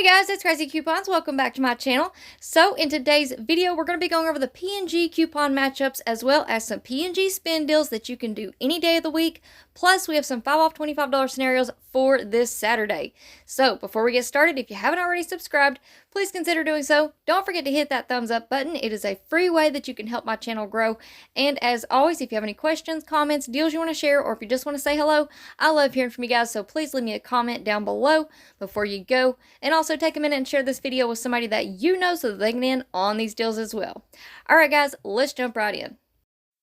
Hey guys, it's Craz-E Coupons. Welcome back to my channel. So in today's video, we're going to be going over the P&G coupon matchups as well as some P&G spin deals that you can do any day of the week. Plus, we have some 5 off $25 scenarios for this Saturday. So before we get started, if you haven't already subscribed, please consider doing so. Don't forget to hit that thumbs up button. It is a free way that you can help my channel grow. And as always, if you have any questions, comments, deals you want to share, or if you just want to say hello, I love hearing from you guys. So please leave me a comment down below before you go. And also take a minute and share this video with somebody that you know so that they can in on these deals as well. Alright guys, let's jump right in.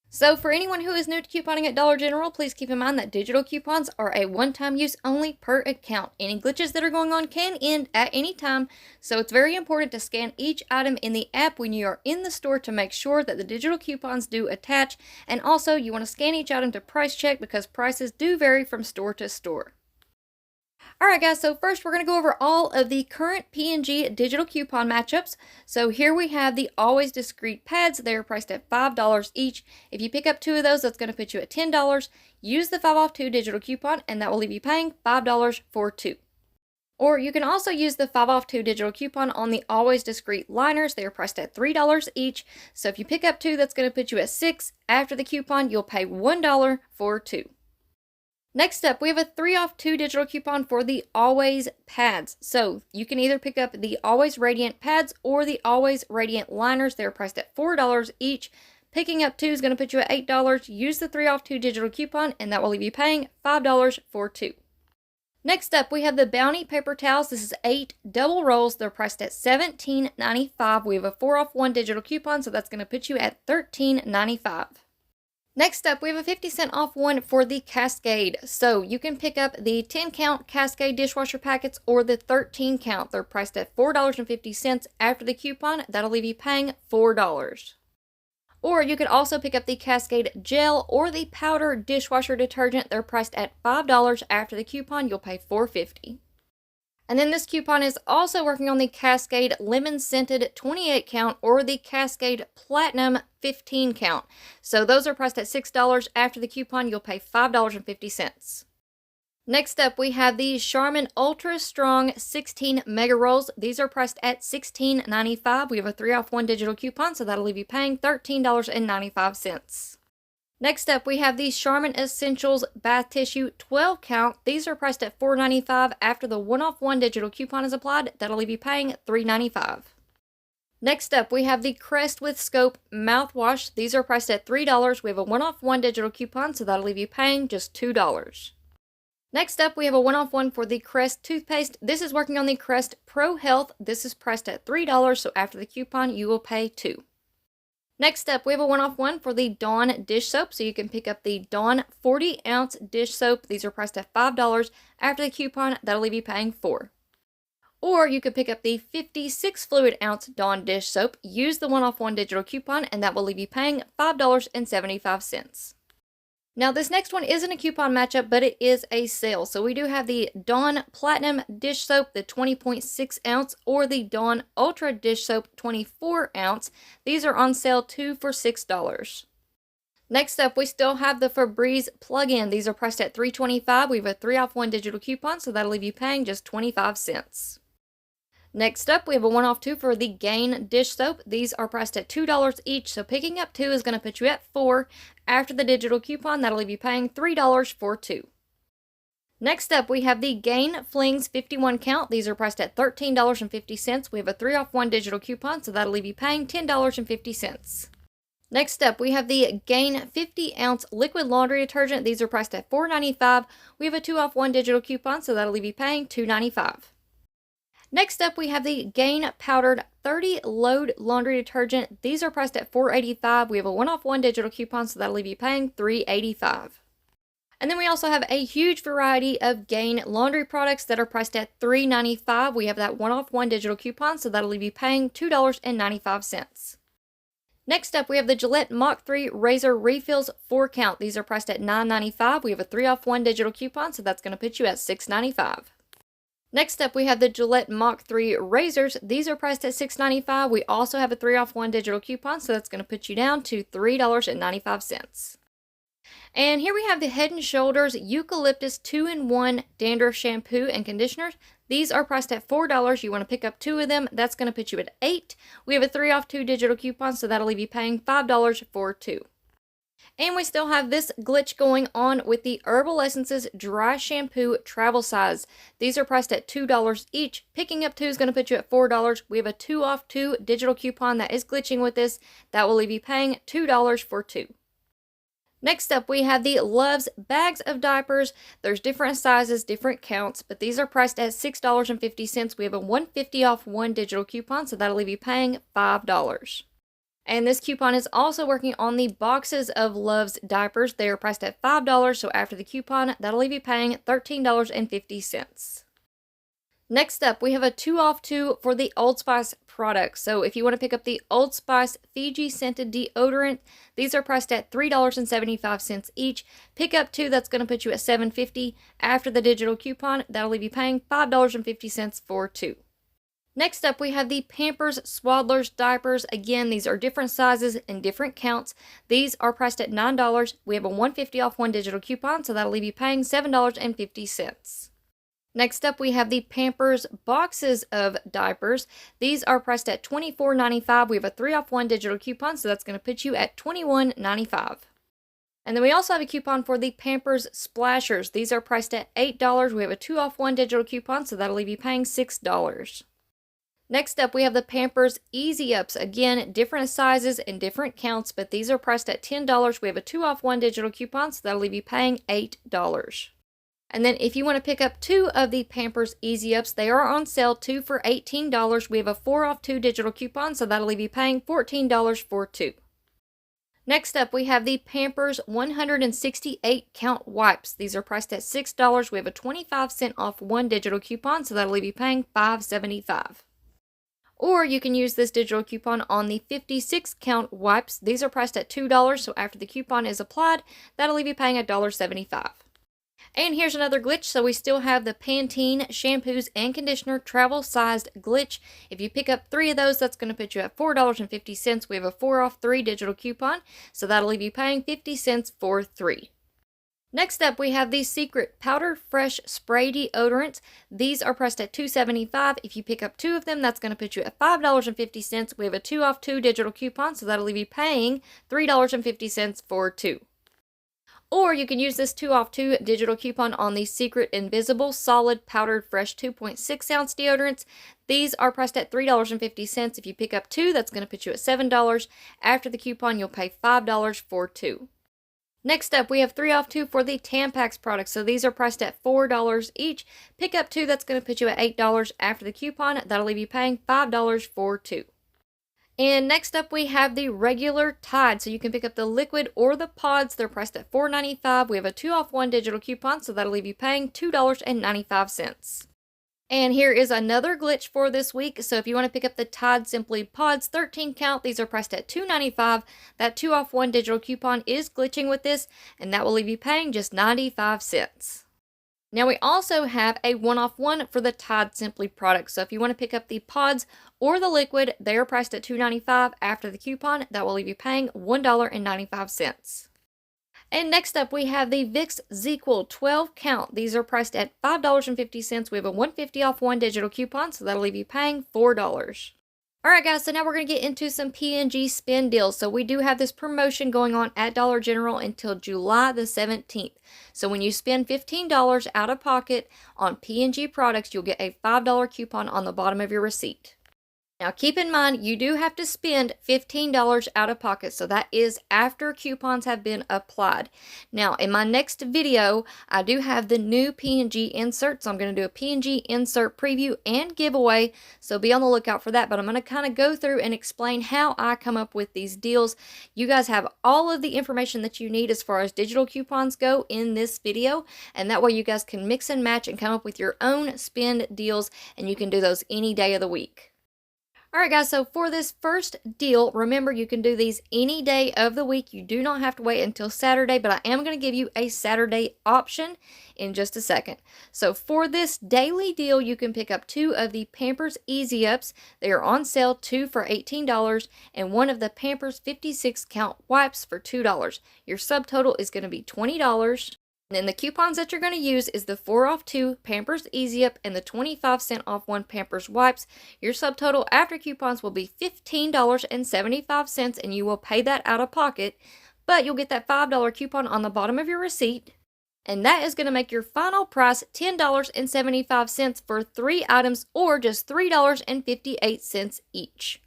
So for anyone who is new to couponing at Dollar General, please keep in mind that digital coupons are a one-time use only per account. Any glitches that are going on can end at any time, so it's very important to scan each item in the app when you are in the store to make sure that the digital coupons do attach, and also you want to scan each item to price check because prices do vary from store to store. Alright guys, so first we're going to go over all of the current P&G digital coupon matchups. So here we have the Always Discreet pads. They are priced at $5 each. If you pick up 2 of those, that's going to put you at $10. Use the 5 off 2 digital coupon and that will leave you paying $5 for 2. Or you can also use the 5 off 2 digital coupon on the Always Discreet liners. They are priced at $3 each. So if you pick up 2, that's going to put you at $6. After the coupon, you'll pay $1 for 2. Next up, we have a 3 off 2 digital coupon for the Always pads. So you can either pick up the Always Radiant pads or the Always Radiant liners. They're priced at $4 each. Picking up 2 is going to put you at $8. Use the 3 off 2 digital coupon and that will leave you paying $5 for 2. Next up, we have the Bounty paper towels. This is 8 double rolls. They're priced at $17.95. We have a 4 off 1 digital coupon, so that's going to put you at $13.95. Next up, we have a 50-cent off one for the Cascade. So you can pick up the 10-count Cascade dishwasher packets or the 13-count. They're priced at $4.50 after the coupon. That'll leave you paying $4. Or you could also pick up the Cascade gel or the powder dishwasher detergent. They're priced at $5 after the coupon. You'll pay $4.50. And then this coupon is also working on the Cascade Lemon Scented 28 count or the Cascade Platinum 15 count. So those are priced at $6. After the coupon, you'll pay $5.50. Next up, we have the Charmin Ultra Strong 16 Mega Rolls. These are priced at $16.95. We have a 3 off 1 digital coupon, so that'll leave you paying $13.95. Next up, we have the Charmin Essentials Bath Tissue 12 count. These are priced at $4.95. After the 1 off 1 digital coupon is applied, that'll leave you paying $3.95. Next up, we have the Crest with Scope mouthwash. These are priced at $3. We have a 1 off 1 digital coupon, so that'll leave you paying just $2. Next up, we have a 1 off 1 for the Crest toothpaste. This is working on the Crest Pro Health. This is priced at $3, so after the coupon, you will pay $2. Next up, we have a 1 off 1 for the Dawn dish soap. So you can pick up the Dawn 40-ounce dish soap. These are priced at $5. After the coupon, that'll leave you paying $4. Or you could pick up the 56 fluid ounce Dawn dish soap. Use the 1 off 1 digital coupon and that will leave you paying $5.75. Now this next one isn't a coupon matchup, but it is a sale. So we do have the Dawn Platinum dish soap, the 20.6 ounce, or the Dawn Ultra dish soap, 24 ounce. These are on sale 2 for $6. Next up, we still have the Febreze plug-in. These are priced at $3.25. We have a 3 off 1 digital coupon, so that'll leave you paying just 25 cents. Next up, we have a 1 off 2 for the Gain dish soap. These are priced at $2 each, so picking up 2 is going to put you at $4. After the digital coupon, that'll leave you paying $3 for 2. Next up, we have the Gain Flings 51 count. These are priced at $13.50. We have a 3 off 1 digital coupon, so that'll leave you paying $10.50. Next up, we have the Gain 50-ounce liquid laundry detergent. These are priced at $4.95. We have a 2 off 1 digital coupon, so that'll leave you paying $2.95. Next up, we have the Gain Powdered 30 Load Laundry Detergent. These are priced at $4.85. We have a 1 off 1 digital coupon, so that'll leave you paying $3.85. And then we also have a huge variety of Gain laundry products that are priced at $3.95. We have that 1 off 1 digital coupon, so that'll leave you paying $2.95. Next up, we have the Gillette Mach 3 Razor Refills 4 count. These are priced at $9.95. We have a 3 off 1 digital coupon, so that's going to put you at $6.95. Next up, we have the Gillette Mach 3 razors. These are priced at $6.95. We also have a 3 off 1 digital coupon, so that's going to put you down to $3.95. And here we have the Head & Shoulders Eucalyptus 2-in-1 Dandruff Shampoo and Conditioners. These are priced at $4. You want to pick up 2 of them. That's going to put you at $8. We have a 3 off 2 digital coupon, so that'll leave you paying $5 for 2. And we still have this glitch going on with the Herbal Essences Dry Shampoo Travel Size. These are priced at $2 each. Picking up 2 is going to put you at $4. We have a 2 off 2 digital coupon that is glitching with this. That will leave you paying $2 for 2. Next up, we have the Love's Bags of Diapers. There's different sizes, different counts, but these are priced at $6.50. We have a $1.50 off 1 digital coupon, so that'll leave you paying $5. And this coupon is also working on the boxes of Love's diapers. They are priced at $5, so after the coupon, that'll leave you paying $13.50. Next up, we have a 2 off 2 for the Old Spice products. So if you want to pick up the Old Spice Fiji Scented Deodorant, these are priced at $3.75 each. Pick up 2, that's going to put you at $7.50. After the digital coupon, that'll leave you paying $5.50 for 2. Next up, we have the Pampers Swaddlers diapers. Again, these are different sizes and different counts. These are priced at $9. We have a $1.50 off 1 digital coupon, so that'll leave you paying $7.50. Next up, we have the Pampers boxes of diapers. These are priced at $24.95. We have a 3 off 1 digital coupon, so that's going to put you at $21.95. And then we also have a coupon for the Pampers Splashers. These are priced at $8. We have a 2 off 1 digital coupon, so that'll leave you paying $6. Next up, we have the Pampers Easy Ups. Again, different sizes and different counts, but these are priced at $10. We have a 2 off 1 digital coupon, so that'll leave you paying $8. And then if you want to pick up 2 of the Pampers Easy Ups, they are on sale, 2 for $18. We have a 4 off 2 digital coupon, so that'll leave you paying $14 for 2. Next up, we have the Pampers 168 count wipes. These are priced at $6. We have a 25-cent off 1 digital coupon, so that'll leave you paying $5.75. Or you can use this digital coupon on the 56 count wipes. These are priced at $2, so after the coupon is applied, that'll leave you paying $1.75. And here's another glitch. So we still have the Pantene shampoos and conditioner travel sized glitch. If you pick up 3 of those, that's going to put you at $4.50. We have a 4 off 3 digital coupon, so that'll leave you paying 50 cents for 3. Next up, we have the Secret Powder Fresh Spray Deodorants. These are priced at $2.75. If you pick up 2 of them, that's going to put you at $5.50. We have a 2 off 2 digital coupon, so that'll leave you paying $3.50 for 2. Or you can use this 2 off 2 digital coupon on the Secret Invisible Solid Powdered Fresh 2.6 ounce deodorants. These are priced at $3.50. If you pick up 2, that's going to put you at $7. After the coupon, you'll pay $5 for 2. Next up, we have 3 off 2 for the Tampax products. So these are priced at $4 each. Pick up 2, that's going to put you at $8. After the coupon, that'll leave you paying $5 for 2. And next up, we have the regular Tide. So you can pick up the liquid or the pods. They're priced at $4.95. We have a 2 off 1 digital coupon, so that'll leave you paying $2.95. And here is another glitch for this week. So if you want to pick up the Tide Simply Pods 13 count, these are priced at $2.95. That 2 off 1 digital coupon is glitching with this, and that will leave you paying just 95 cents. Now we also have a 1 off 1 for the Tide Simply products. So if you want to pick up the pods or the liquid, they are priced at $2.95. After the coupon, that will leave you paying $1.95. And next up, we have the Vicks ZzzQuil 12 count. These are priced at $5.50. We have a $1.50 off 1 digital coupon, so that'll leave you paying $4. Alright guys, so now we're going to get into some P&G spin deals. So we do have this promotion going on at Dollar General until July the 17th. So when you spend $15 out of pocket on P&G products, you'll get a $5 coupon on the bottom of your receipt. Now keep in mind, you do have to spend $15 out of pocket, so that is after coupons have been applied. Now in my next video, I do have the new P&G insert, so I'm going to do a P&G insert preview and giveaway, so be on the lookout for that. But I'm going to kind of go through and explain how I come up with these deals. You guys have all of the information that you need as far as digital coupons go in this video, and that way you guys can mix and match and come up with your own spend deals, and you can do those any day of the week. Alright guys, so for this first deal, remember you can do these any day of the week. You do not have to wait until Saturday, but I am going to give you a Saturday option in just a second. So for this daily deal, you can pick up 2 of the Pampers Easy Ups. They are on sale, 2 for $18, and 1 of the Pampers 56 count wipes for $2. Your subtotal is going to be $20. And then the coupons that you're going to use is the 4 off 2 Pampers Easy Up and the 25-cent off 1 Pampers Wipes. Your subtotal after coupons will be $15.75, and you will pay that out of pocket, but you'll get that $5 coupon on the bottom of your receipt. And that is going to make your final price $10.75 for 3 items, or just $3.58 each.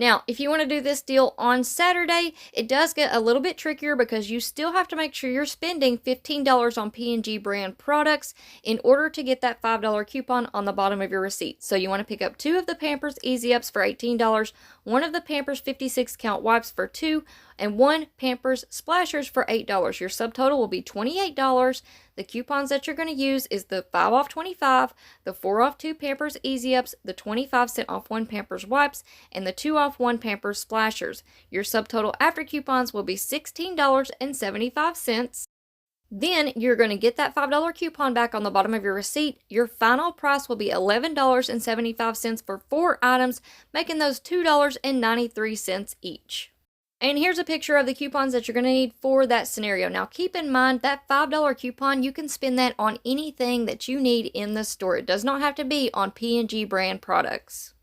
Now, if you want to do this deal on Saturday, it does get a little bit trickier because you still have to make sure you're spending $15 on P&G brand products in order to get that $5 coupon on the bottom of your receipt. So you want to pick up 2 of the Pampers Easy Ups for $18, 1 of the Pampers 56 count wipes for $2, and 1 Pampers Splashers for $8. Your subtotal will be $28. The coupons that you're going to use is the 5 off 25, the 4 off 2 Pampers Easy Ups, the 25-cent off 1 Pampers Wipes, and the 2 off 1 Pampers Splashers. Your subtotal after coupons will be $16.75. Then you're going to get that $5 coupon back on the bottom of your receipt. Your final price will be $11.75 for 4 items, making those $2.93 each. And here's a picture of the coupons that you're going to need for that scenario. Now keep in mind that $5 coupon, you can spend that on anything that you need in the store. It does not have to be on P&G brand products.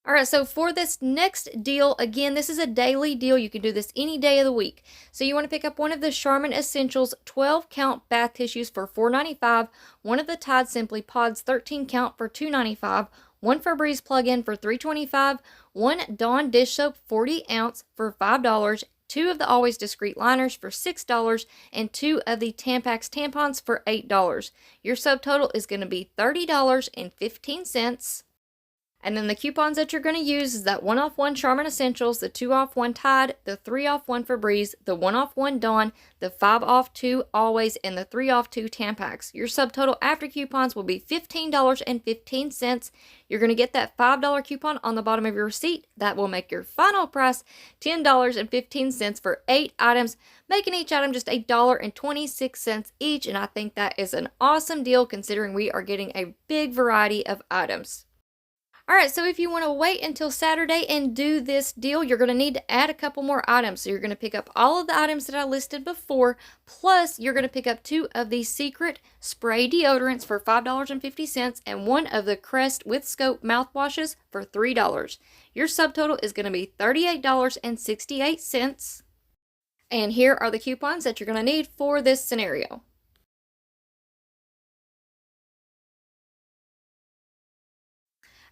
Alright, so for this next deal, again, this is a daily deal. You can do this any day of the week. So you want to pick up one of the Charmin Essentials 12 count bath tissues for $4.95, one of the Tide Simply Pods 13 count for $2.95, 1 Febreze plug-in for $3.25, 1 Dawn dish soap 40 ounce for $5, 2 of the Always Discreet liners for $6, and 2 of the Tampax tampons for $8. Your subtotal is going to be $30.15. And then the coupons that you're going to use is that 1 off 1 Charmin Essentials, the 2 off 1 Tide, the 3 off 1 Febreze, the 1 off 1 Dawn, the 5 off 2 Always, and the 3 off 2 Tampax. Your subtotal after coupons will be $15.15. You're going to get that $5 coupon on the bottom of your receipt. That will make your final price $10.15 for 8 items, making each item just $1.26 each. And I think that is an awesome deal considering we are getting a big variety of items. Alright, so if you want to wait until Saturday and do this deal, you're going to need to add a couple more items. So you're going to pick up all of the items that I listed before, plus you're going to pick up 2 of the Secret Spray deodorants for $5.50 and 1 of the Crest with Scope mouthwashes for $3. Your subtotal is going to be $38.68. And here are the coupons that you're going to need for this scenario.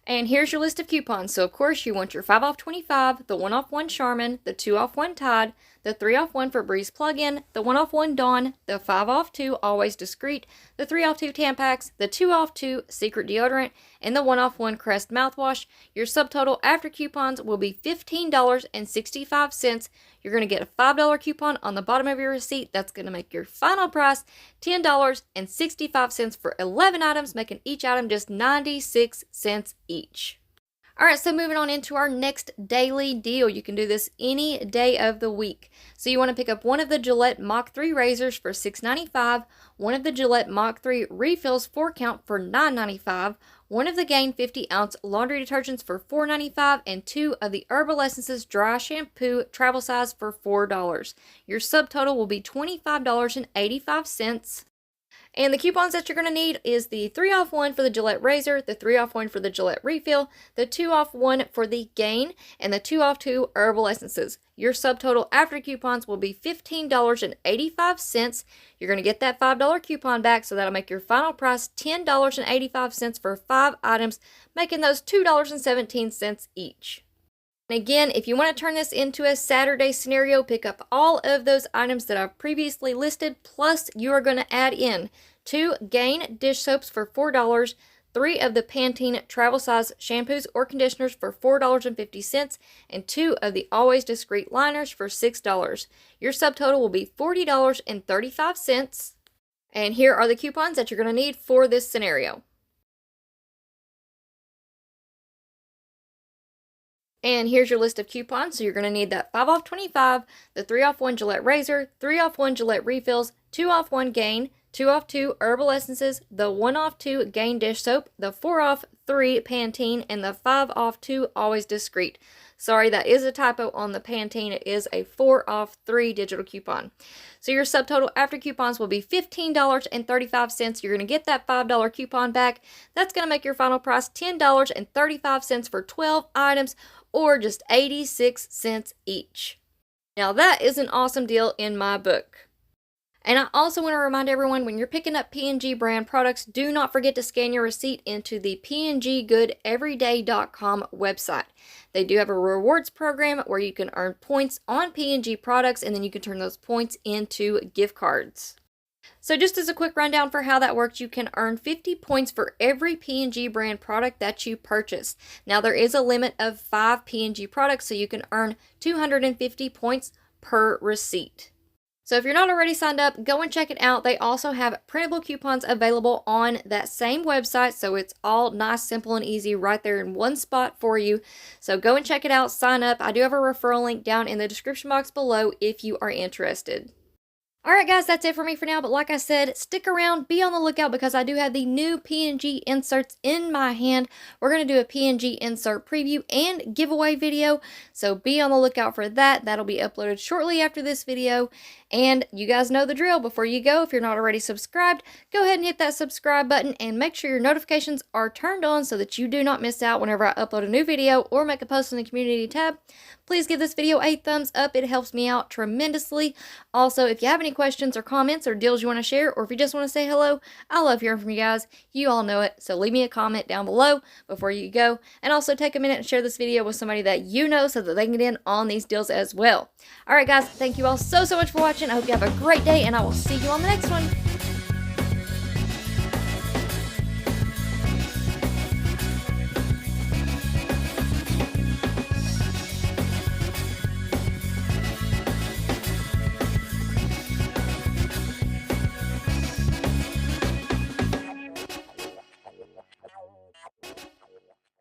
And here's your list of coupons. So of course you want your 5 off 25, the 1 off 1 Charmin, the 2 off 1 Tide, the 3 off 1 Febreze plug-in, the 1 off 1 Dawn, the 5 off 2 Always Discreet, the 3 off 2 Tampax, the 2 off 2 Secret deodorant, and the 1 off 1 Crest mouthwash. Your subtotal after coupons will be $15.65. You're going to get a $5 coupon on the bottom of your receipt. That's going to make your final price $10.65 for 11 items, making each item just 96 cents each. Alright, so moving on into our next daily deal. You can do this any day of the week. So you want to pick up 1 of the Gillette Mach 3 razors for $6.95, 1 of the Gillette Mach 3 refills 4 count for $9.95, 1 of the Gain 50 ounce laundry detergents for $4.95, and 2 of the Herbal Essences dry shampoo travel size for $4. Your subtotal will be $25.85. And the coupons that you're going to need is the 3 off 1 for the Gillette razor, the 3 off 1 for the Gillette refill, the 2 off 1 for the Gain, and the 2 off 2 Herbal Essences. Your subtotal after coupons will be $15.85. You're going to get that $5 coupon back, so that'll make your final price $10.85 for 5 items, making those $2.17 each. And again, if you want to turn this into a Saturday scenario, pick up all of those items that I've previously listed, plus you are going to add in 2 Gain dish soaps for $4, 3 of the Pantene travel size shampoos or conditioners for $4.50, and 2 of the Always Discreet liners for $6. Your subtotal will be $40.35. And here are the coupons that you're going to need for this scenario. And here's your list of coupons. So you're going to need that 5 off 25, the 3 off 1 Gillette razor, 3 off 1 Gillette refills, 2 off 1 Gain, 2 off 2 Herbal Essences, the 1 off 2 Gain dish soap, the 4 off 3 Pantene and the 5 off 2 Always Discreet. Sorry, that is a typo on the Pantene. It is a 4 off 3 digital coupon. So your subtotal after coupons will be $15.35. You're going to get that $5 coupon back. That's going to make your final price $10.35 for 12 items, or just 86 cents each. Now that is an awesome deal in my book. And I also want to remind everyone, when you're picking up P&G brand products, do not forget to scan your receipt into the pngoodeveryday.com website. They do have a rewards program where you can earn points on P&G products, and then you can turn those points into gift cards. So just as a quick rundown for how that works, you can earn 50 points for every P&G brand product that you purchase. Now there is a limit of 5 P&G products, so you can earn 250 points per receipt. So if you're not already signed up, go and check it out. They also have printable coupons available on that same website, so it's all nice, simple, and easy right there in one spot for you. So go and check it out, sign up. I do have a referral link down in the description box below if you are interested. Alright guys, that's it for me for now, but like I said, stick around, be on the lookout, because I do have the new P&G inserts in my hand. We're going to do a P&G insert preview and giveaway video, so be on the lookout for that. That'll be uploaded shortly after this video. And you guys know the drill. Before you go, if you're not already subscribed, go ahead and hit that subscribe button and make sure your notifications are turned on so that you do not miss out whenever I upload a new video or make a post in the community tab. Please give this video a thumbs up. It helps me out tremendously. Also, if you have any questions or comments or deals you want to share, or if you just want to say hello, I love hearing from you guys. You all know it. So leave me a comment down below before you go. And also take a minute and share this video with somebody that you know so that they can get in on these deals as well. Alright guys, thank you all so much for watching. I hope you have a great day, and I will see you on the next one.